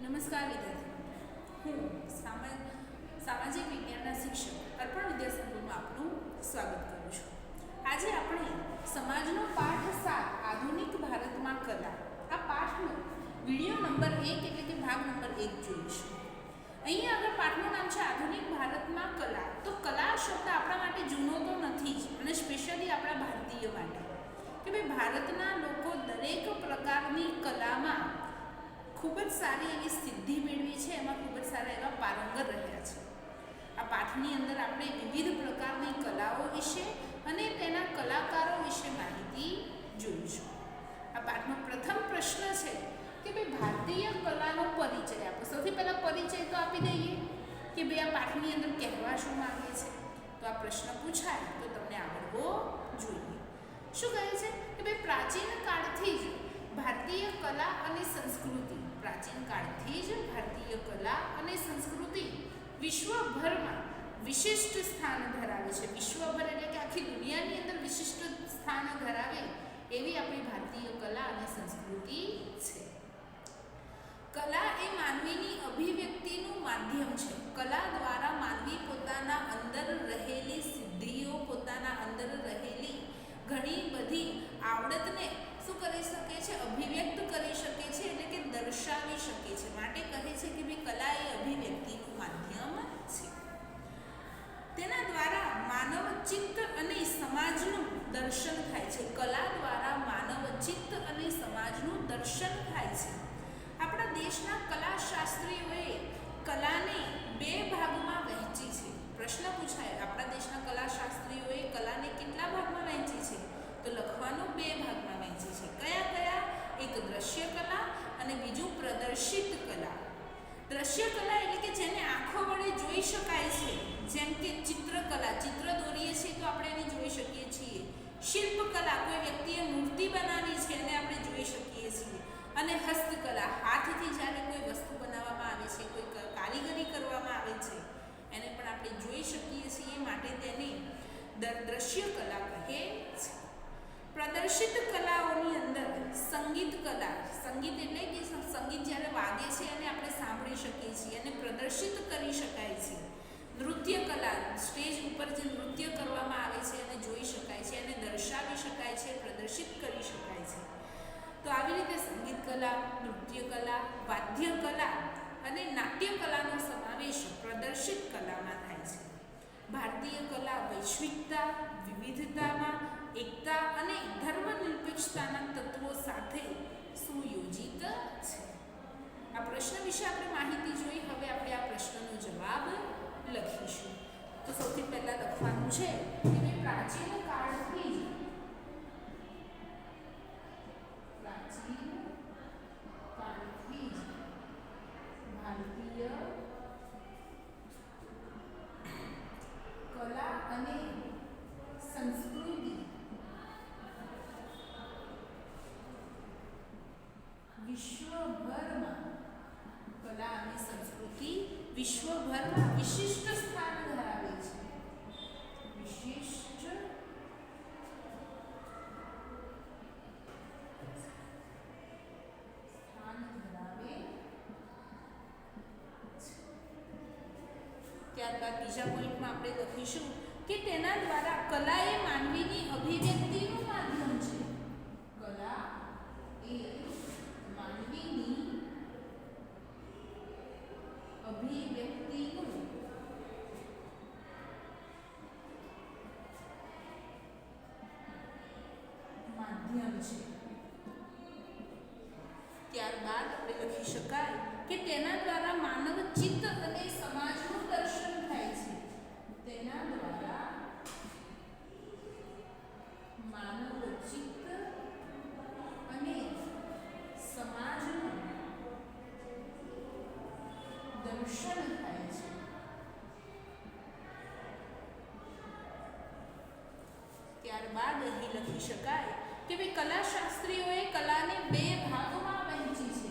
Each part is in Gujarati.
નમસ્કાર વિદ્યાર્થી હું સામાજિક વિજ્ઞાનના શિક્ષક અર્પણ વિદ્યાસંકુલમાં આપનું સ્વાગત કરું છું. આજે આપણે સમાજનો પાઠ 7 આધુનિક ભારતમાં કલા આ પાઠનો વિડીયો નંબર 1 એટલે કે ભાગ નંબર 1 જોઈશું. અહીંયા આગળ પાઠનું નામ છે આધુનિક ભારતમાં કલા. તો કલા શબ્દ આપણા માટે જૂનો તો નથી જ, અને સ્પેશિયલી આપણા ભારતીય માટે કે ભાઈ ભારતના લોકો દરેક પ્રકારની કલામાં ખૂબ જ સારી એવી સિદ્ધિ મેળવી છે, એમાં ખૂબ જ સારા એવા પારંગત રહ્યા છે. આ પાઠની અંદર આપણે વિવિધ પ્રકારની કલાઓ વિશે અને તેના કલાકારો વિશે માહિતી જોઈશું. આ પાઠનો પ્રથમ પ્રશ્ન છે કે ભાઈ ભારતીય કલાનો પરિચય આપો. સૌથી પહેલાં પરિચય તો આપી દઈએ કે ભાઈ આ પાઠની અંદર કહેવા શું માંગે છે. તો આ પ્રશ્ન પૂછાય તો તમને આવડવો જોઈએ. શું કહે છે કે ભાઈ પ્રાચીન કાળથી જ ભારતીય કલા અને સંસ્કૃતિ વિશ્વભરમાં વિશિષ્ટ સ્થાન ધરાવે છે. વિશ્વભર એટલે કે આખી દુનિયાની અંદર વિશિષ્ટ સ્થાન ધરાવે એવી આપણી ભારતીય કલા અને સંસ્કૃતિ છે. કલા એ માનવીની અભિવ્યક્તિનું માધ્યમ છે. કલા દ્વારા માનવી પોતાના અંદર રહેલી સિદ્ધિઓ, પોતાના અંદર રહેલી ઘણી બધી આવડતને શું કરી શકે છે? અભિવ્યક્ત કરી શકે છે, એટલે કે દર્શાવી શકે છે. માટે કહે છે કે ભાઈ કલા એ અભિવ્યક્તિનું માધ્યમ છે. તેના દ્વારા માનવ ચિત્ત અને સમાજનું દર્શન થાય છે. કલા દ્વારા માનવ ચિત્ત અને સમાજનું દર્શન થાય છે. આપણા દેશના કલાશાસ્ત્રીઓએ કલાને 2 ભાગમાં વહેંચી છે. પ્રશ્ન પૂછાય આપણા દેશના કલાશાસ્ત્રીઓએ કલાને કેટલા ભાગમાં વહેંચી છે? તો લખવાનું 2 ભાગમાં વહેંચી છે. કયા કયા? એક દ્રશ્ય કલા અને બીજું પ્રદર્શિત કલા. દ્રશ્ય કલા એટલે કે જેને આંખો વડે જોઈ શકાય છે, જેમ કે ચિત્રકલા, ચિત્ર દોરીએ છીએ તો આપણે એને જોઈ શકીએ છીએ. શિલ્પકલા, કોઈ વ્યક્તિએ મૂર્તિ બનાવી છે એને આપણે જોઈ શકીએ છીએ. અને હસ્તકલા, હાથથી જ્યારે કોઈ વસ્તુ બનાવવામાં આવે છે, કોઈ કારીગરી કરવામાં આવે છે, એને પણ આપણે જોઈ શકીએ છીએ. માટે તેને દ્રશ્ય કલા કહે છે. પ્રદર્શિત કલાઓની અંદર સંગીત કલા, સંગીત એટલે કે સંગીત જ્યારે વાગે છે અને આપણે સાંભળી શકીએ છીએ અને પ્રદર્શિત કરી શકાય છે. નૃત્ય કલા, સ્ટેજ ઉપર જે નૃત્ય કરવામાં આવે છે અને જોઈ શકાય છે, અને દર્શાવી શકાય છે, પ્રદર્શિત કરી શકાય છે. તો આવી રીતે સંગીત કલા, નૃત્ય કલા, વાદ્ય કલા અને નાટ્ય કલાનો સમાવેશ પ્રદર્શિત કલામાં થાય છે. ભારતીય કલા વૈશ્વિકતા, વિવિધતામાં એકતા અને ધર્મનિરપેક્ષતાના તત્વો સાથે સુયોજિત છે. આ પ્રશ્ન વિશે આપણે માહિતી જોઈ. હવે આપણે આ પ્રશ્નનો જવાબ લખીશું. તો સૌથી પહેલાં લખવાનું છે કે પ્રાચીન કાળથી જ ભારતીય કલા અને સંસ્કૃતિ વિશ્વભરમાં વિશિષ્ટ સ્થાન ધરાવે છે. વિશિષ્ટ સ્થાન ધરાવે છે. ત્યારબાદ બીજા પોઈન્ટમાં આપણે લખીશું કે તેના દ્વારા કલા એ માનવીની અભિવ્યક્તિનું માધ્યમ છે. કલા એ માનવીની અભિવ્યક્તિનું માધ્યમ છે. ત્યારબાદ આપણે લખી શકાય કે તેના દ્વારા માનવ ચિત્ત અને સમાજનું દર્શન થાય છે. તેના દ્વારા માનવ ચિત્ત અને સમાજનું દર્શન થાય છે. ત્યારબાદ અહીં લખી શકાય કે ભાઈ કલાશાસ્ત્રીઓએ કલાને 2 ભાગોમાં વહેંચી છે.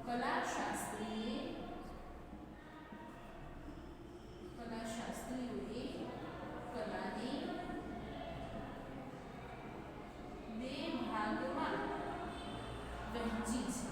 કલાશાસ્ત્રીઓએ કલાને 2 ભાગમાં વહેંચી છે.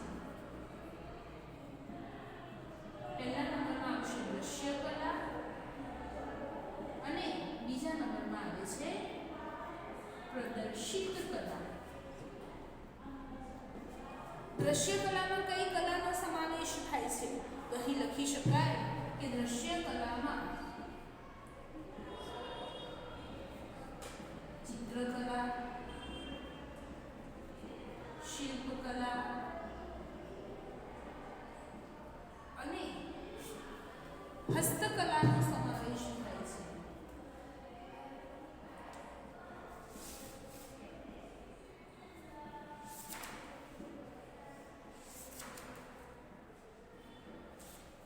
હસ્તકલાનો સમાવેશ થાય છે.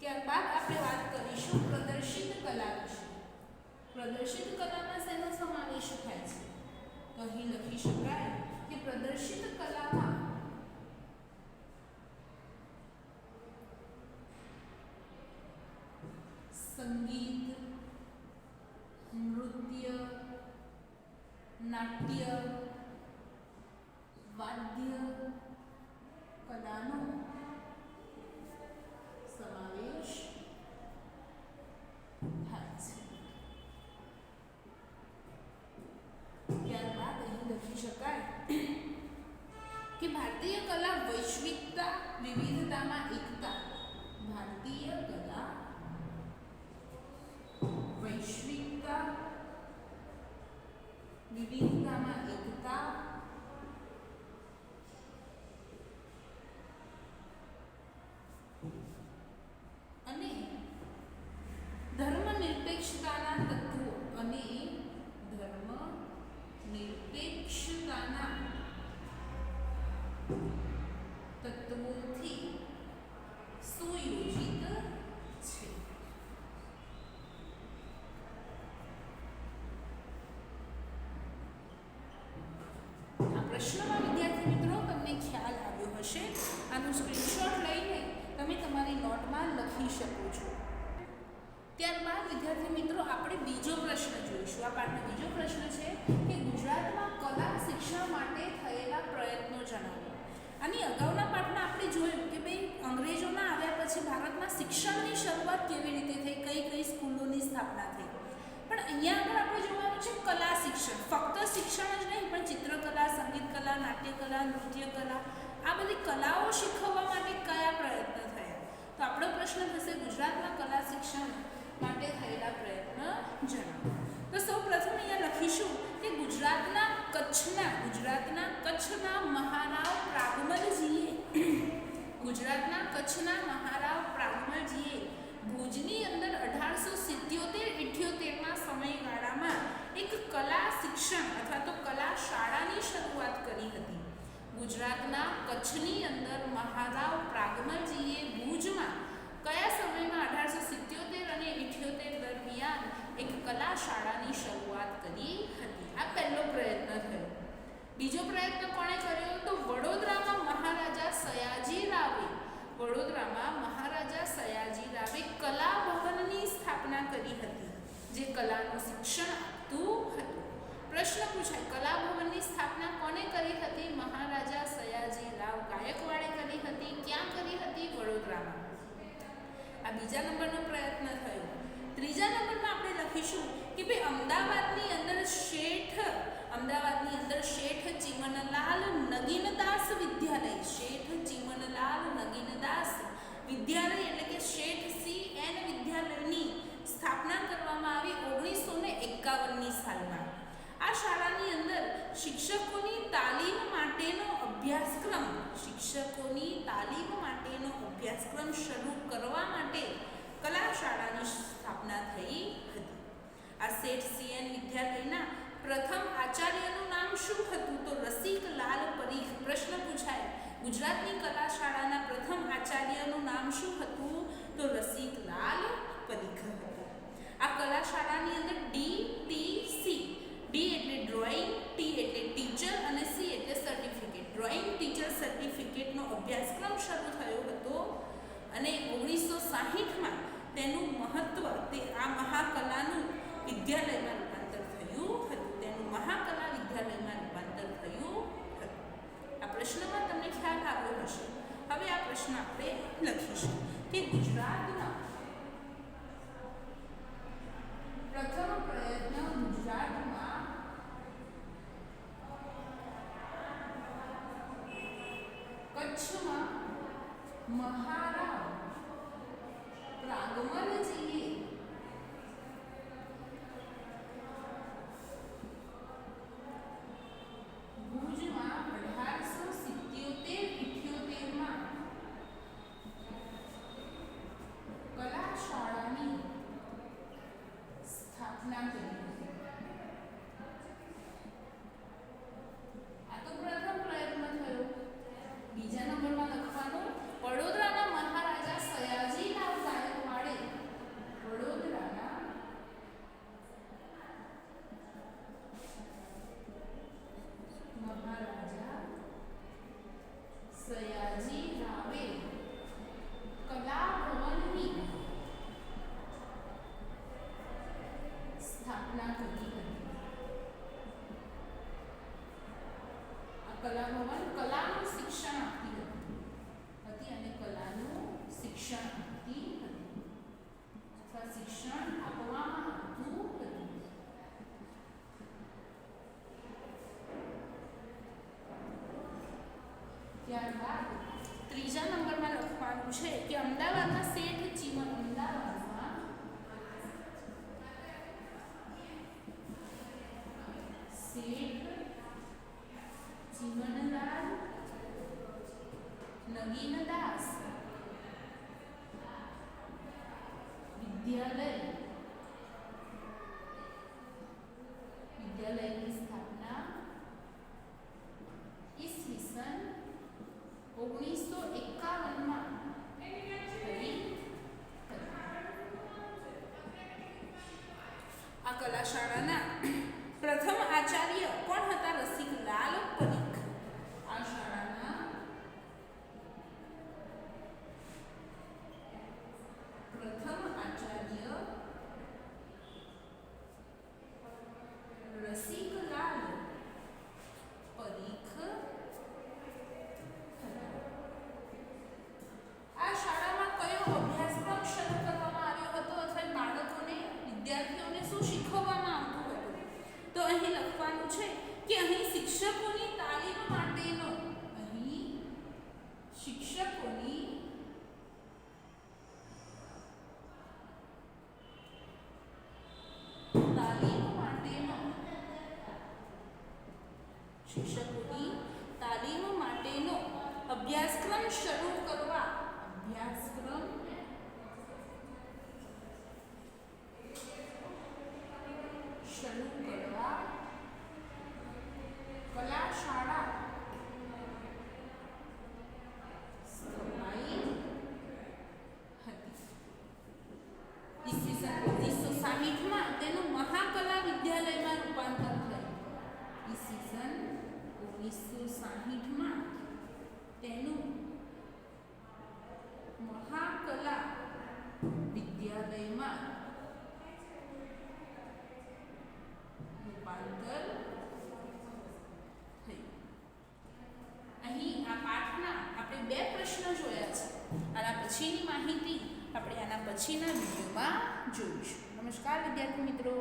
ત્યારબાદ આપણે વાત કરીશું પ્રદર્શિત કલા વિશે. પ્રદર્શિત કલામાં શેનો સમાવેશ થાય છે? તો અહીં લખી શકાય કે પ્રદર્શિત કલામાં સંગીત, નૃત્ય, નાટ્ય, વાદ્ય કલાનો સમાવેશ થાય છે. ત્યારબાદ અહીં લખી શકાય કે ભારતીય કલા વૈશ્વિકતા વિવિધતામાં એકતા. ભારતીય કલા વૈશ્વિકતા વિવિધતામાં એકતા અને ધર્મનિરપેક્ષતાના તત્વો અને ધર્મનિરપેક્ષતાના તત્વોથી સુયોજિત છે. આ પ્રશ્નમાં વિદ્યાર્થી મિત્રો તમને ખ્યાલ આવ્યો હશે. આનું સ્ક્રીનશોટ લઈને તમે તમારી નોટમાં લખી શકો છો. ત્યારબાદ વિદ્યાર્થી મિત્રો આપણે બીજો પ્રશ્ન જોઈશું. આ પાઠનો બીજો પ્રશ્ન છે કે ગુજરાતમાં કલા શિક્ષણ માટે થયેલા પ્રયત્નો જણાવો. આની અગાઉના પાઠમાં આપણે જોયું કે ભાઈ અંગ્રેજોના આવ્યા પછી ભારતમાં શિક્ષણની શરૂઆત કેવી રીતે થઈ, કઈ કઈ સ્કૂલોની સ્થાપના થઈ. પણ અહીંયા આગળ આપણે જોવાનું છે કલા શિક્ષણ. ફક્ત શિક્ષણ જ નહીં પણ ચિત્રકલા, સંગીત કલા, નાટ્ય કલા, નૃત્ય કલા, આ બધી કલાઓ શીખવવા માટે કયા પ્રયત્ન થયા. તો આપણો પ્રશ્ન થશે ગુજરાતમાં કલા શિક્ષણ માટે થયેલા પ્રયત્ન જણાવો. તો સૌપ્રથમ અહીંયા લખીશું કે ગુજરાતના કચ્છના મહારાવ પ્રાગમલજીએ ભુજની અંદર 1877-78ના સમયગાળામાં એક કલા શિક્ષણ અથવા તો કલા શાળાની શરૂઆત કરી હતી. ગુજરાતના કચ્છની અંદર મહારાવ પ્રાગમલજીએ ભુજમાં કયા સમયમાં 1877 અને 78 દરમિયાન એક કલા શાળાની શરૂઆત કરી હતી. આ પહેલો પ્રયત્ન થયો. બીજો પ્રયત્ન કોણે કર્યો? તો વડોદરામાં મહારાજા સયાજી રાવે કલા ભવનની સ્થાપના કરી હતી, જે કલાનું શિક્ષણ આપતું હતું. પ્રશ્ન પૂછાય, કલા ભવનની સ્થાપના કોને કરી હતી? મહારાજા સયાજી રાવ ગાયકવાડે કરી હતી. ક્યાં કરી હતી? વડોદરામાં. આ બીજા નંબરનો પ્રયત્ન થયો. ત્રીજા નંબરમાં આપણે લખીશું કે ભાઈ અમદાવાદની અંદર શેઠ ચીમનલાલ નગીનદાસ વિદ્યાલય એટલે કે શેઠ CN વિદ્યાલયની સ્થાપના કરવામાં આવી 1951ની સાલમાં. આ શાળાની અંદર શિક્ષકોની તાલીમ માટેનો અભ્યાસક્રમ શરૂ કરવા માટે કલા શાળાની સ્થાપના થઈ હતી. આ શેઠ CN વિદ્યાલયના પ્રથમ આચાર્યનું નામ શું હતું? તો રસિકલાલ પરીખ. પ્રશ્ન પૂછાય, ગુજરાતની કલા શાળાના પ્રથમ આચાર્યનું નામ શું હતું? તો રસિકલાલ પરીખ હતું. આ કલા શાળાની અંદર DTC, D એટલે ડ્રોઈંગ, T એટલે ટીચર અને C એટલે સર્ટિફિકેટ, ડ્રોઈંગ ટીચર સર્ટિફિકેટનો અભ્યાસક્રમ શરૂ થયો હતો અને 1960માં તેનું મહત્વ આ મહાકલાનું વિદ્યાલયમાં રૂપાંતર થયું હતું. આ પ્રશ્નમાં તમને ખ્યાલ આવ્યો હશે. હવે આ પ્રશ્ન આપણે લખીશું કે ગુજરાતમાં પ્રથમ પ્રયત્ન ગુજરાતમાં કચ્છમાં મહારાવ પ્રાગમલજીએ ભુજમાં 1877-78માં કલા શાળાની શિક્ષણ આપતી હતી અથવા શિક્ષણ આપવામાં આવતું હતું. ત્યારબાદ ત્રીજા નંબરમાં લખવાનું છે કે અમદાવાદમાં શેઠ ચીમનલાલ નગીનદાસ વિદ્યાલયની સ્થાપના ઈસવીસન 1951માં થઈ હતી. આ કલા શાળાના પ્રથમ આચાર્ય કોણ હતા? રસિકલાલ પરીખ. આ શાળાના પ્રથમ આચાર્ય રસિકલાલ પરીખ હતા. આ શાળામાં કયો અભ્યાસક્રમ શરૂ કરવામાં આવ્યો હતો અથવા બાળકોને વિદ્યાર્થીઓને શું શીખવવામાં આવતું હતું? તો અહીં લખવાનું છે કે અહીં શિક્ષકોની તાલીમ માટેનો અભ્યાસક્રમ શરૂ કરવા કલા શાળા સ્થપાઈ હતી. ઈસવીસન 1960માં તેનું મહાકલા વિદ્યાલયમાં રૂપાંતર થયું. ઈસવીસન 1960માં તેનું મહાકલા વિદ્યાલયમાં રૂપાંતર થયું. અહીં આ પાઠના આપણે બે પ્રશ્નો જોયા છે. આના પછીની માહિતી આપણે આના પછીના વિડીયોમાં જોઈશું. નમસ્કાર વિદ્યાર્થી મિત્રો.